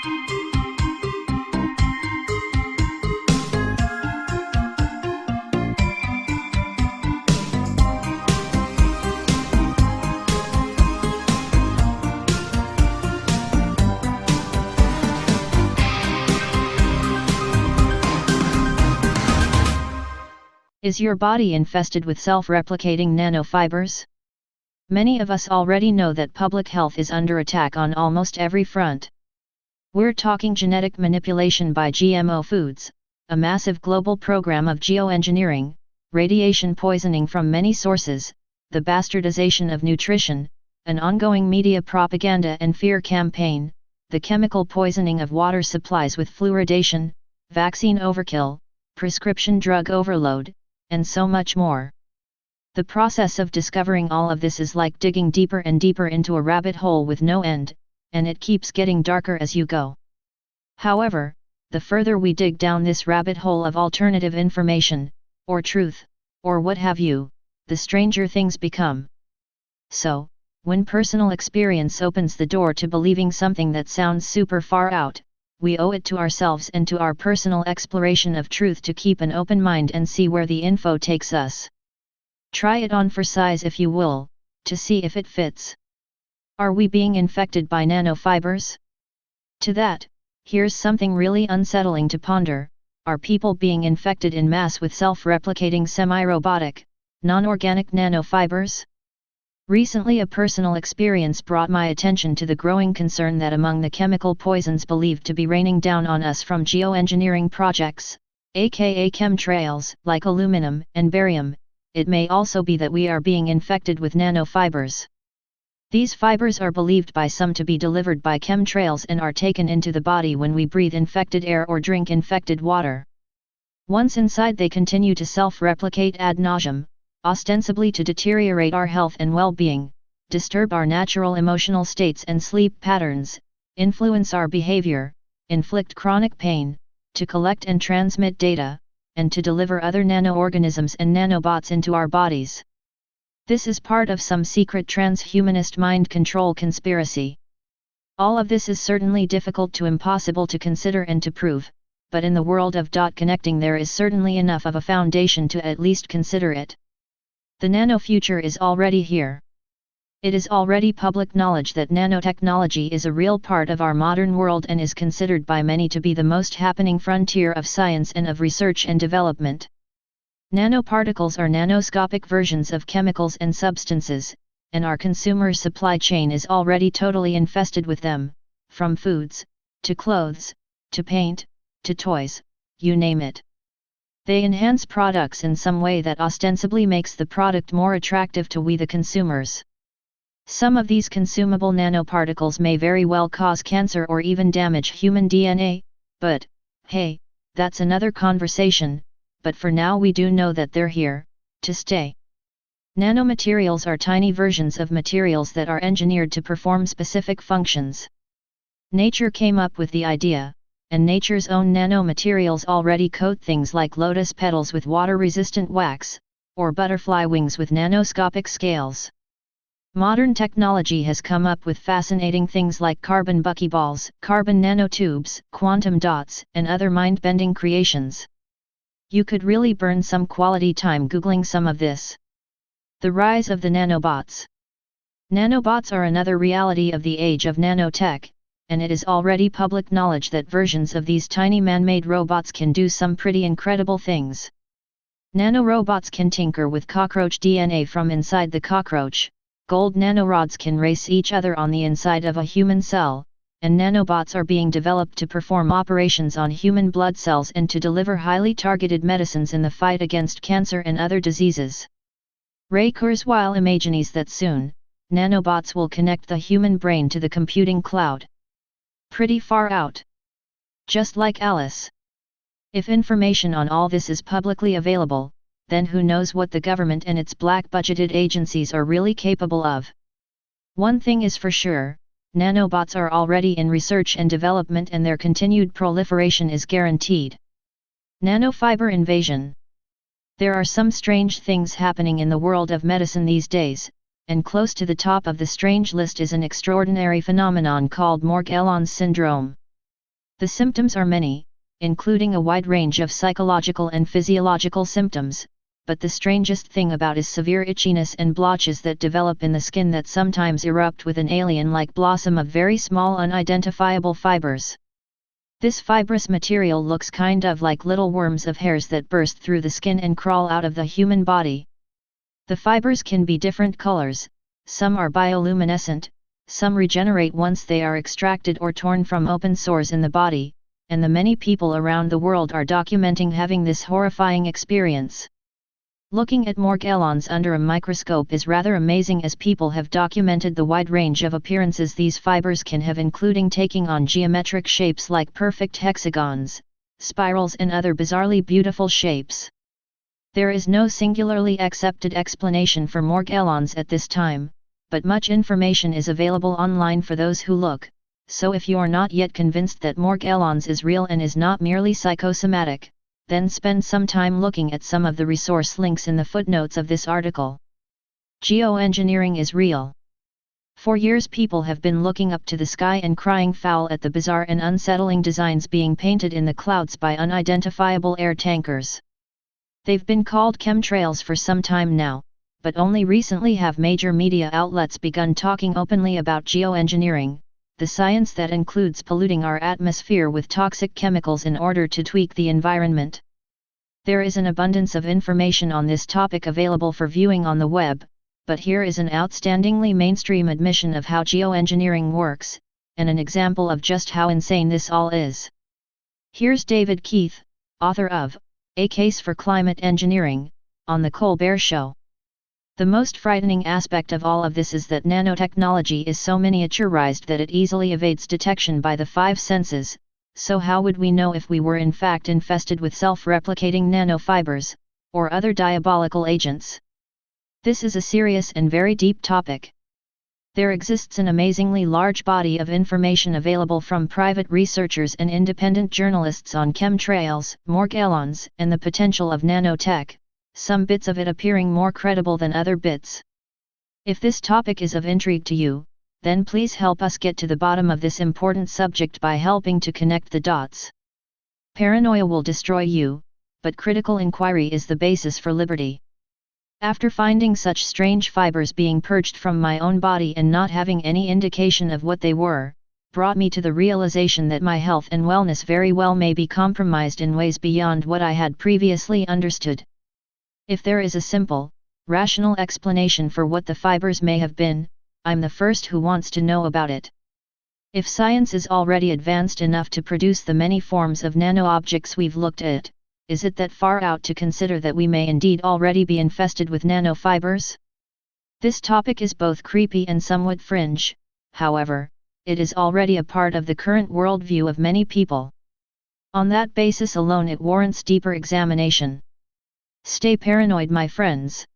Is your body infested with self-replicating nanofibers? Many of us already know that public health is under attack on almost every front. We're talking genetic manipulation by GMO foods, a massive global program of geoengineering, radiation poisoning from many sources, the bastardization of nutrition, an ongoing media propaganda and fear campaign, the chemical poisoning of water supplies with fluoridation, vaccine overkill, prescription drug overload, and so much more. The process of discovering all of this is like digging deeper and deeper into a rabbit hole with no end, and it keeps getting darker as you go. However, the further we dig down this rabbit hole of alternative information, or truth, or what have you, the stranger things become. So, when personal experience opens the door to believing something that sounds super far out, we owe it to ourselves and to our personal exploration of truth to keep an open mind and see where the info takes us. Try it on for size if you will, to see if it fits. Are we being infected by nanofibers? To that, here's something really unsettling to ponder: are people being infected in mass with self-replicating semi-robotic, non-organic nanofibers? Recently, a personal experience brought my attention to the growing concern that among the chemical poisons believed to be raining down on us from geoengineering projects, aka chemtrails, like aluminum and barium, it may also be that we are being infected with nanofibers. These fibers are believed by some to be delivered by chemtrails and are taken into the body when we breathe infected air or drink infected water. Once inside, they continue to self-replicate ad nauseam, ostensibly to deteriorate our health and well-being, disturb our natural emotional states and sleep patterns, influence our behavior, inflict chronic pain, to collect and transmit data, and to deliver other nanoorganisms and nanobots into our bodies. This is part of some secret transhumanist mind control conspiracy. All of this is certainly difficult to impossible to consider and to prove, but in the world of connecting there is certainly enough of a foundation to at least consider it. The nano-future is already here. It is already public knowledge that nanotechnology is a real part of our modern world and is considered by many to be the most happening frontier of science and of research and development. Nanoparticles are nanoscopic versions of chemicals and substances, and our consumer supply chain is already totally infested with them, from foods, to clothes, to paint, to toys, you name it. They enhance products in some way that ostensibly makes the product more attractive to we the consumers. Some of these consumable nanoparticles may very well cause cancer or even damage human DNA, but, hey, that's another conversation, but for now we do know that they're here, to stay. Nanomaterials are tiny versions of materials that are engineered to perform specific functions. Nature came up with the idea, and nature's own nanomaterials already coat things like lotus petals with water-resistant wax, or butterfly wings with nanoscopic scales. Modern technology has come up with fascinating things like carbon buckyballs, carbon nanotubes, quantum dots, and other mind-bending creations. You could really burn some quality time Googling some of this. The rise of the nanobots. Nanobots are another reality of the age of nanotech, and it is already public knowledge that versions of these tiny man-made robots can do some pretty incredible things. Nanorobots can tinker with cockroach DNA from inside the cockroach, gold nanorods can race each other on the inside of a human cell, and nanobots are being developed to perform operations on human blood cells and to deliver highly targeted medicines in the fight against cancer and other diseases. Ray Kurzweil imagines that soon, nanobots will connect the human brain to the computing cloud. Pretty far out. Just like Alice. If information on all this is publicly available, then who knows what the government and its black-budgeted agencies are really capable of. One thing is for sure, nanobots are already in research and development and their continued proliferation is guaranteed. Nanofiber invasion. There are some strange things happening in the world of medicine these days, and close to the top of the strange list is an extraordinary phenomenon called Morgellons Syndrome. The symptoms are many, including a wide range of psychological and physiological symptoms, but the strangest thing about is severe itchiness and blotches that develop in the skin that sometimes erupt with an alien-like blossom of very small unidentifiable fibers. This fibrous material looks kind of like little worms of hairs that burst through the skin and crawl out of the human body. The fibers can be different colors, some are bioluminescent, some regenerate once they are extracted or torn from open sores in the body, and the many people around the world are documenting having this horrifying experience. Looking at Morgellons under a microscope is rather amazing, as people have documented the wide range of appearances these fibers can have, including taking on geometric shapes like perfect hexagons, spirals and other bizarrely beautiful shapes. There is no singularly accepted explanation for Morgellons at this time, but much information is available online for those who look, so if you are not yet convinced that Morgellons is real and is not merely psychosomatic, then spend some time looking at some of the resource links in the footnotes of this article. Geoengineering is real. For years people have been looking up to the sky and crying foul at the bizarre and unsettling designs being painted in the clouds by unidentifiable air tankers. They've been called chemtrails for some time now, but only recently have major media outlets begun talking openly about geoengineering, the science that includes polluting our atmosphere with toxic chemicals in order to tweak the environment. There is an abundance of information on this topic available for viewing on the web, but here is an outstandingly mainstream admission of how geoengineering works, and an example of just how insane this all is. Here's David Keith, author of A Case for Climate Engineering, on The Colbert Show. The most frightening aspect of all of this is that nanotechnology is so miniaturized that it easily evades detection by the five senses, so how would we know if we were in fact infested with self-replicating nanofibers, or other diabolical agents? This is a serious and very deep topic. There exists an amazingly large body of information available from private researchers and independent journalists on chemtrails, Morgellons, and the potential of nanotech, some bits of it appearing more credible than other bits. If this topic is of intrigue to you, then please help us get to the bottom of this important subject by helping to connect the dots. Paranoia will destroy you, but critical inquiry is the basis for liberty. After finding such strange fibers being purged from my own body and not having any indication of what they were, brought me to the realization that my health and wellness very well may be compromised in ways beyond what I had previously understood. If there is a simple, rational explanation for what the fibers may have been, I'm the first who wants to know about it. If science is already advanced enough to produce the many forms of nano-objects we've looked at, is it that far out to consider that we may indeed already be infested with nanofibers? This topic is both creepy and somewhat fringe, however, it is already a part of the current worldview of many people. On that basis alone it warrants deeper examination. Stay paranoid, my friends.